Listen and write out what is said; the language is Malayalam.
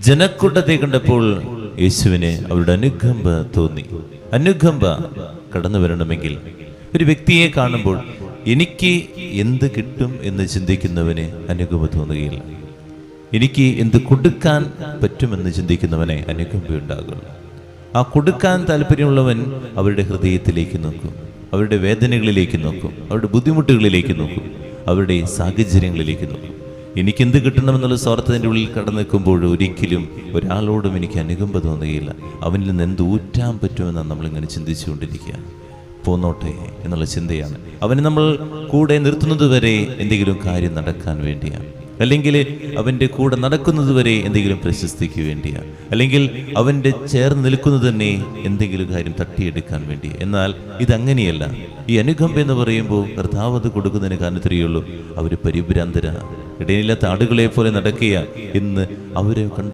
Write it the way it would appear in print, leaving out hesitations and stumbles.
ജനക്കൂട്ടത്തെ കണ്ടപ്പോൾ യേശുവിന് അവരുടെ അനുകമ്പ തോന്നി. അനുകമ്പ കടന്നു വരണമെങ്കിൽ ഒരു വ്യക്തിയെ കാണുമ്പോൾ എനിക്ക് എന്ത് കിട്ടും എന്ന് ചിന്തിക്കുന്നവന് അനുകമ്പ തോന്നുകയില്ല. എനിക്ക് എന്ത് കൊടുക്കാൻ പറ്റുമെന്ന് ചിന്തിക്കുന്നവനെ അനുകമ്പയുണ്ടാകുള്ളൂ. ആ കൊടുക്കാൻ താല്പര്യമുള്ളവൻ അവരുടെ ഹൃദയത്തിലേക്ക് നോക്കും, അവരുടെ വേദനകളിലേക്ക് നോക്കും, അവരുടെ ബുദ്ധിമുട്ടുകളിലേക്ക് നോക്കും, അവരുടെ സാഹചര്യങ്ങളിലേക്ക് നോക്കും. എനിക്കെന്ത് കിട്ടണമെന്നുള്ള സ്വാർത്ഥത്തിൻ്റെ ഉള്ളിൽ കടന്നു നിൽക്കുമ്പോൾ ഒരിക്കലും ഒരാളോടും എനിക്ക് അനുകമ്പ തോന്നുകയില്ല. അവനിൽ നിന്ന് എന്ത് ഊറ്റാൻ പറ്റുമെന്നാണ് നമ്മളിങ്ങനെ ചിന്തിച്ചുകൊണ്ടിരിക്കുക. പോന്നോട്ടെ എന്നുള്ള ചിന്തയാണ്. അവനെ നമ്മൾ കൂടെ നിർത്തുന്നത് വരെ എന്തെങ്കിലും കാര്യം നടക്കാൻ വേണ്ടിയാണ്, അല്ലെങ്കിൽ അവൻ്റെ കൂടെ നടക്കുന്നത് വരെ എന്തെങ്കിലും പ്രശസ്തിക്ക് വേണ്ടിയാണ്, അല്ലെങ്കിൽ അവൻ്റെ ചേർന്ന് നിൽക്കുന്നത് തന്നെ എന്തെങ്കിലും കാര്യം തട്ടിയെടുക്കാൻ വേണ്ടി. എന്നാൽ ഇതങ്ങനെയല്ല. ഈ അനുകമ്പ എന്ന് പറയുമ്പോൾ കർത്താവ് അത് കൊടുക്കുന്നതിന് കാരണത്തിരിയുള്ളൂ. അവർ പരിഭ്രാന്തരാ, ഇടയില്ലാത്ത ആടുകളെ പോലെ നടക്കുക എന്ന് അവരെ